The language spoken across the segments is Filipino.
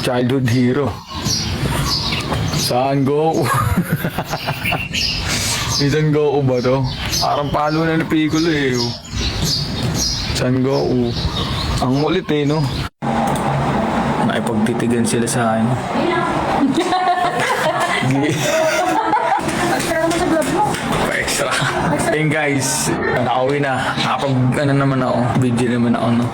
Childhood hero. Saan Goku? Isang Goku ba to? Parang palo na ni Piccolo eh. Saan Goku? Ang ulit eh, no? Nakipagtitigan sila sa akin. Extra. Ayun guys, nakauwi na. Nakapag naman ako. Video naman ako, no?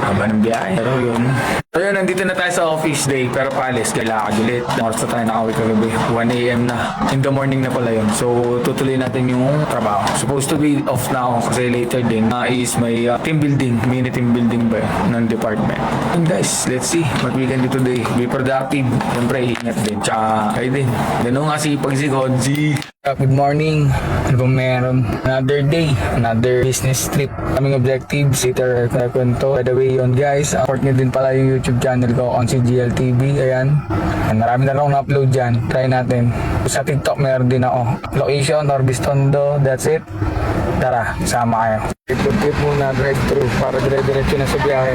Haba ng biyahe. Pero yun. So yun, nandito na tayo sa office day. Pero palis, kailangan ulit. Oras na tayo nakauwi kagabi. 1 a.m. na. In the morning na pala yun. So tutuloy natin yung trabaho. Supposed to be off na ako kasi later din is may team building. Mini team building ba yun ng department. And guys, let's see what we can do today. Be productive. Siyempre, ingat din. Tsaka kayo din. Ganun nga si Pagsigod. Good morning. Ano bang meron? Another day. Another business trip. Kaming objectives. Later, kwento. By the way yun guys. Support nyo din pala yung YouTube channel ko on CGL TV. Ayan. Marami na akong na-upload dyan. Try natin. Sa TikTok meron din ako. Location, Orbistondo. That's it. Tara, sama kayo. Trip muna, drive-thru para dire-diretso na sa biyahe.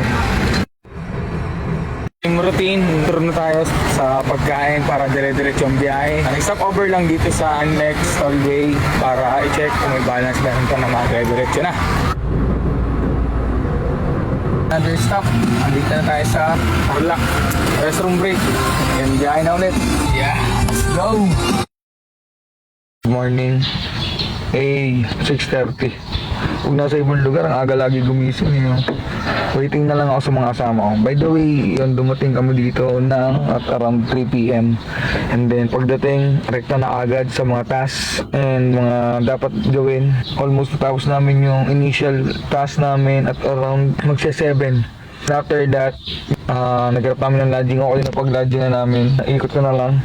Yung routine, tour na tayo sa pagkain para dire-diretso ang biyahe. Stop over lang dito sa next tollway para i-check kung may balance meron pa na dire-diretso na. Another stop, andito na tayo sa Tarlac. Restroom break. Yan, biyahe na ulit. Yeah, let's go! Good morning. Hey, 6:30. Huwag nasa ibang lugar, ang aga lagi gumising yun. Waiting na lang ako sa mga kasama ko. By the way, yun, dumating kami dito at around 3 p.m. And then pagdating, rekta na agad sa mga tasks and mga dapat gawin. Almost tapos namin yung initial task namin at around magsa-7. After that, nagharap namin ng lodging. Okay na pag-lodging na namin. Naikot ko na lang.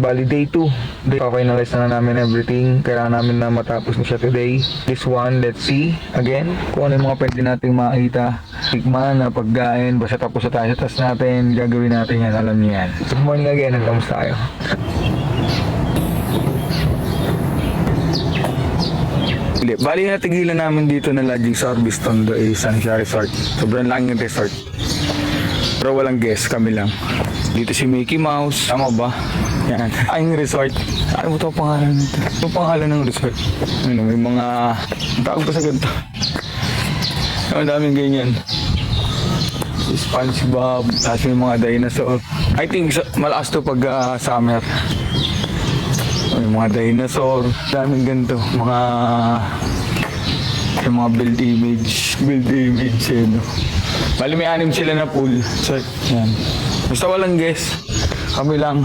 Bali day 2. Pa-finalize na namin everything. Kailangan namin na matapos na siya today. This one, let's see. Again, kung ano yung mga pwede nating makita. Tikman na pagkain. Basta tapos na tayo sa task natin. Gagawin natin yan. Alam niyo yan. Good morning again. Kamusta tayo? Bali natigilan namin dito na lodging sa Orbistondo Sunshine Resort. Sobrang laking resort. Pero walang guest, kami lang. Dito si Mickey Mouse. Tama ba? Yan. Ay, yung resort. Ano mo ito ang pangalan nito? Ito ang pangalan ng resort. Ano, may mga... tawag pa sa ganito. Ang daming ganyan. Si SpongeBob. Tapos may mga dinosaur. I think malakas to pag summer. May mga dinosaur, daming ganito, yung mga build image no? Bali may 6 sila na pool, so yan. Basta walang guest, kami lang,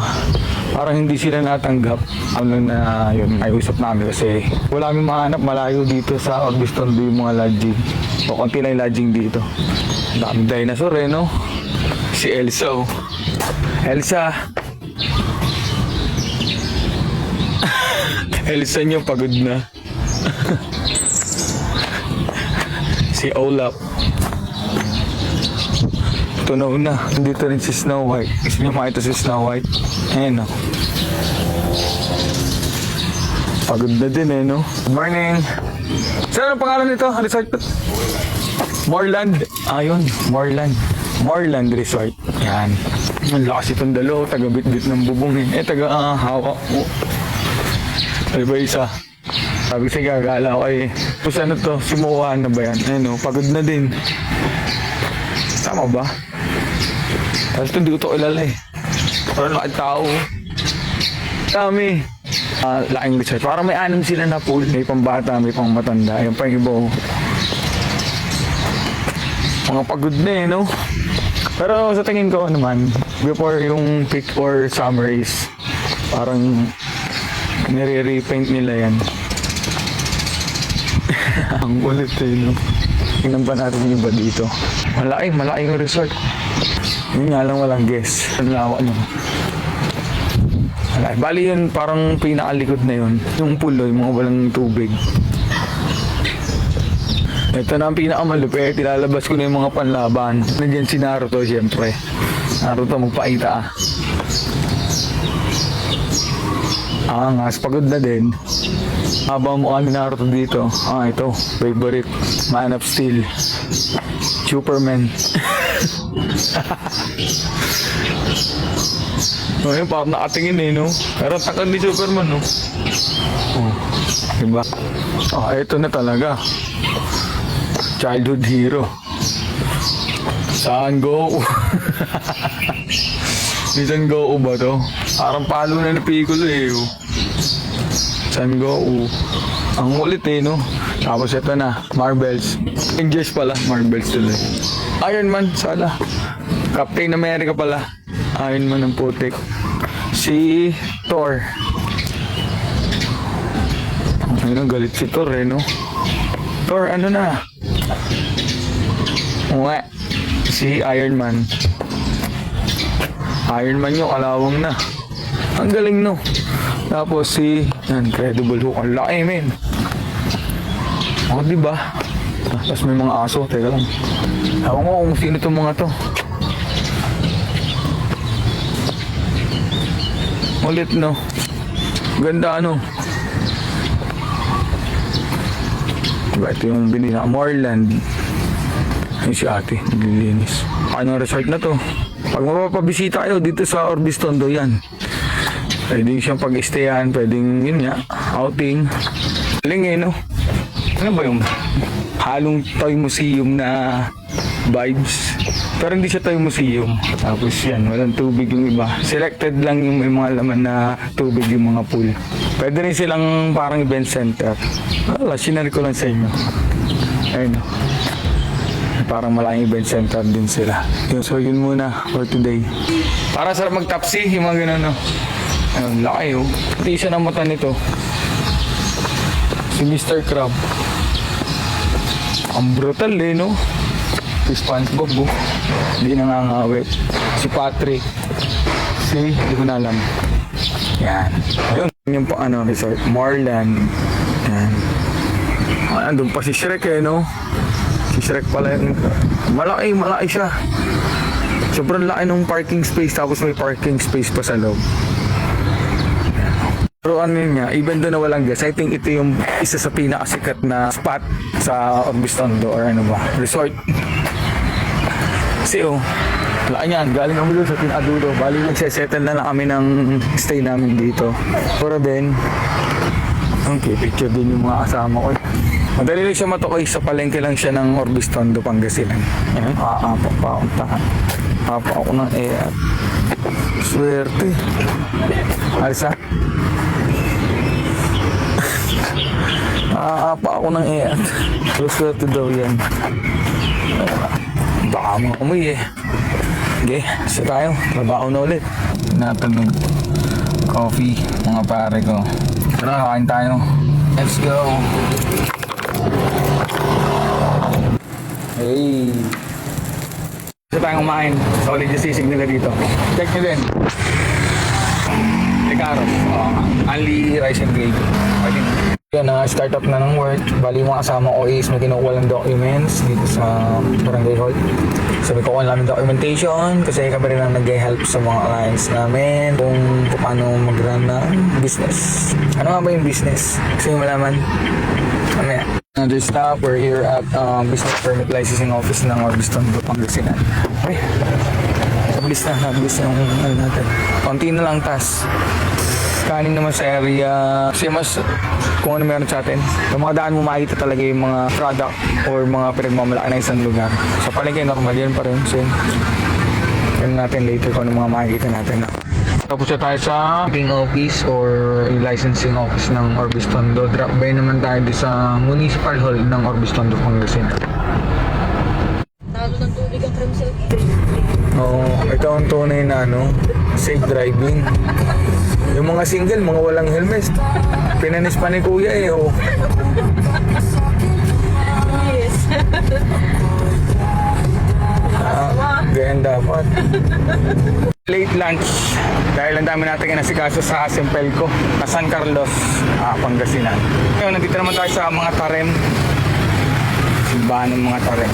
parang hindi sila natanggap. Ano na yun, ay usap namin kasi wala kami mahanap malayo dito sa Orbistondo yung mga lodging. O konti lang yung lodging dito. Daming dinosaur eh, no? Si Elsa oh. Elsa niyo pagod na. Si Olaf tunaw na. Dito rin si Snow White. Gusto niyo makita si Snow White? Ayan o. Pagod na din eh, no? Good morning. Saan ang pangalan nito? Resort? Moreland. Ayun, Moreland Resort. Yan. Ang lakas itong dalo. Taga-bit-bit ng bubong eh. Taga-hawak. Ay ba isa? Sabi siya gagala ko eh. Tapos ano to? Si Moa na ba yan? Ayun o, pagod na din. Tama ba? Tapos ito hindi ko ito kilala eh. Parang lakad tao. Dami. Laking resort. Parang may 6 sila na pool. May pambata, may pang matanda. Ayun pa yung iba. Mga pagod na eh, no? Pero sa tingin ko naman, before yung peak or summer is parang nire-repaint nila yan. Ang ulit eh, no? Tingnan pa natin yung iba dito. Malaki yung resort. Yun nga lang walang guest. Ang lawa nyo. Bali yun, parang pinakalikod na yun. Yung pool, yung mga walang tubig. Ito na ang pinakamalupit. Ilalabas ko na yung mga panlaban. Nandiyan si Naruto, siyempre. Naruto, magpaita. Angas, pagod na din. Habang mukha ni Naruto dito. Ito, favorite. Man of Steel. Superman. Ngayon, parang nakatingin eh, no? Pero takad ni Superman, no? Oh, diba? Ah, ito na talaga. Childhood hero. Saan Goku? Isang Goku ba to? Parang palo na ni Piccolo eh. Oh. Saan Goku? Ang ulit eh, no? Tapos ito na, Marvels. English pala, Marvels tuloy. Iron Man, sala. Captain America pala. Iron Man ang putik. Si Thor. Ayun, galit si Thor eh, no? Thor, ano na? Uwe. Si Iron Man. Iron Man yung kalawang na. Ang galing, no? Tapos si Incredible Hulk. Ang laki, men. O, diba? Tapos may mga aso. Teka lang. Ewan ko kung sino itong mga to. Ulit, no? Ganda, ano? Diba, ito yung binila. Moreland. Ayun si ate, naglilinis. Ano resort na to? Pag mapapabisita kayo dito sa Orbis Tondo, yan. Pwedeng siyang pag-stayan, pwedeng yun nga, outing. Galing eh, no? Ano ba yung halong toy museum na vibes? Pero hindi siya toy museum. Tapos yan, walang tubig yung iba. Selected lang yung may mga laman na tubig yung mga pool. Pwede rin silang parang event center. Wala, sinari ko lang sa inyo. Ayun. Parang malaking event center din sila. Yun, so yun muna for today. Para sa mag-tapsi, yung mga ganun, no? Ayun, laki oh. Pati isa na mata nito. Si Mr. Crab. Ang brutal eh, no? Si SpongeBob, oh. Hindi nangangawit. Si Patrick. Hindi ko na alam. Yan. Yun yung ano, resort. Moreland. Yan. Andun pa si Shrek eh, no? Si Shrek pala yun. Malaki siya. Sobrang laki ng parking space, tapos may parking space pa sa loob. Pero ano yun nga, even doon na walang gas, I think ito yung isa sa pinakasikat na spot sa Orbis Tondo or ano ba, resort. Kasi laki niyan, galing kami doon sa Pinadulo. Bali nagsesettle na lang kami ng stay namin dito. Pero then, okay, picture din yung mga kasama ko. Madali lang siya matukoy, sa palengke lang siya ng Orbis Tondo, Pangasinan. Ayan, aapak pa akong tahan. Aapak ako ng swerte. Alisa? Aapak ako ng swerte daw yan. Baka mga umuwi eh. Okay, isa tayo. Trabaho na ulit. Natulog. Coffee, mga pare ko. Tara, kain tayo. Let's go. Hey. Isa tayong kumain. Solid yung sisig nila dito. Check nyo din. Lecaro. Only rice and gravy. Yan, start-up na ng work. Bali mga kasama ko is may kinukuha ng documents dito sa Barangay Hall. So may kukuha namin documentation kasi kami rin ang nag-help sa mga clients namin kung paano mag-run ng business. Ano nga ba yung business? Gusto nyo malaman? Mamaya. Another stop, we're here at Business Permit Licensing Office ng Orbis Tondo, Pangasinan. Okay. Nabilis na yung ano natin. Konti na lang task. Kanin naman sa area. Kasi mas kung ano meron sa atin. Yung mga daan mo makita talaga yung mga product or mga pinagmamalaki na isang lugar. Sa palengke normal yan pa rin. So yun natin later kung ano mga makikita natin. Tapos na tayo sa licensing office or licensing office ng Orbis Tondo. Drop by naman tayo sa Municipal Hall ng Orbis Tondo, Pangasinan. Talo ng tubig ang Crimson. Oo, ito ang tunay na safe driving. Yung mga single, mga walang helmet. Pinanis pa ni Kuya eh. Oh. Yes. Ganyan dapat. Late lunch. Dahil ang dami natin inasikaso sa Simpelco, na San Carlos, Pangasinan. Ngayon, nandito naman tayo sa mga tarem. Simbahan ng mga tarem.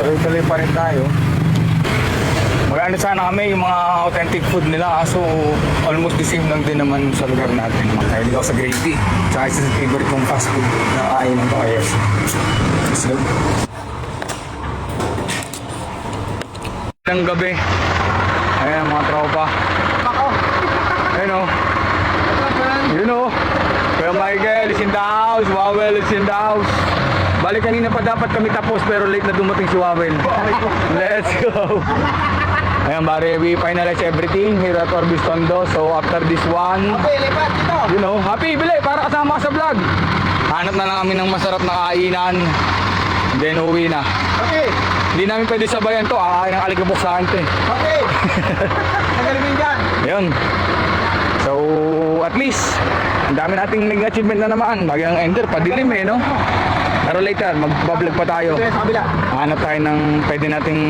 Tuloy-tuloy pa rin tayo. Maganda sana kami yung mga authentic food nila, kaso almost the same lang din naman sa lugar natin. Mahilig ako sa gravy. Tsaka isa sa favorite kong fast food na kainan ko kaya. Let's go. Ng gabi. Ayan mga tropa. Ako. house. Wawel is in the house. Balik kanina pa dapat kami tapos pero late na dumating si Wawel. Let's go. Ayan, bari, we finalize everything here at Orbis Tondo. So, after this one, you know, happy, bili, para kasama ka sa vlog. Hanap na lang kami ng masarap na kainan. Then, uwi na. Okay. Hindi namin pwede sabayan to. Kakain ng aligabok sa akin to eh. Okay. Nagaling dyan. Yun. So, at least, ang dami nating nag-achievement na naman. Lagi ang ender, padilim eh, no? Pero later, mag-vlog pa tayo. Sa kabila. Hanap tayo ng pwede nating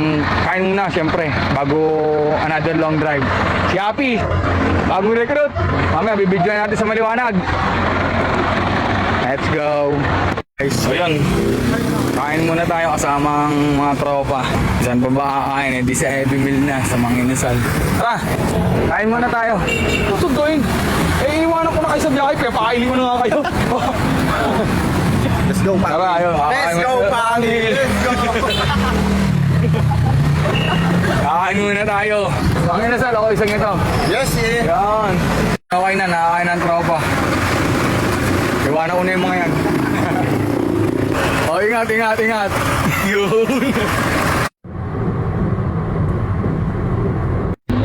kain muna, syempre, bago another long drive. Si Happy, bagong recruit. Mamaya, bibidyoan natin sa maliwanag. Let's go. Guys, so yun. Kain muna tayo kasama ang mga tropa. Saan pa ba kakain? Eh, di sa heavy meal na, sa mga inasal. Tara, kain muna tayo. What's going? Eh, iwanan ko na kayo sa biyahe, kaya pakainin mo na nga kayo. Let's go, Pangil. Tara, ayun. Let's go, Pangil. Let's go. Kakain muna tayo. Mga inasal, ako isang ito. Yes, eh. Yan. Okay na, nakakain ng tropa. Iwanan ko na yung mga yan. Oh, ingat, ingat, ingat. Yun.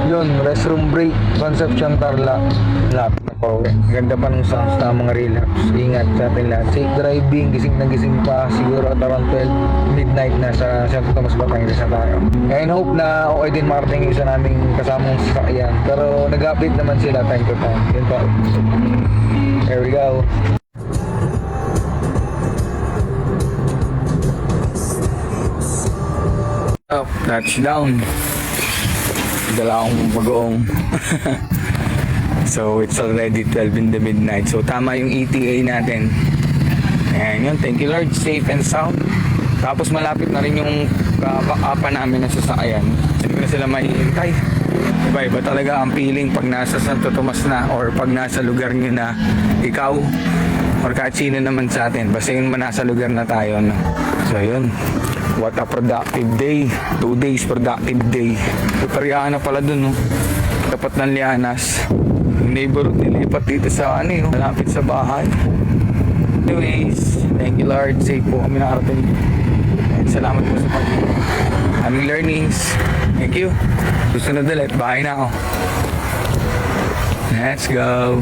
Yun, restroom break, Concepcion Tarlac. Lap na po. Ganda pa ng sounds na mga relax. Ingat sa atin lahat. Safe driving, gising na gising pa. Siguro at around 12 midnight na sa Santo Tomas, Batangas na tayo. And hope na okay din makarating yung isa naming kasamang sasakyan. Pero nag-update naman sila time to time. Yun po. Here we go. Up, touchdown. Dala akong bagoong. So it's already 12 in the midnight. So tama yung ETA natin. And yun, thank you Lord, safe and sound. Tapos malapit na rin yung apa namin na sasakyan. Hindi ko na sila mahihintay. Iba-iba talaga ang feeling pag nasa Santo Tomas na or pag nasa lugar nyo na ikaw or kahit sino naman sa atin. Basta yun man nasa lugar na tayo. No? So yun. What a productive day. 2 days productive day. Pariyahan na pala dun, no? Tapat ng Lianas. Yung neighborhood nilipat dito sa malapit sa bahay. Anyways, thank you Lord. Safe po kami nakarating. And salamat po sa aming learnings. Thank you. Susunod ulit. Bahay na ako. Let's go.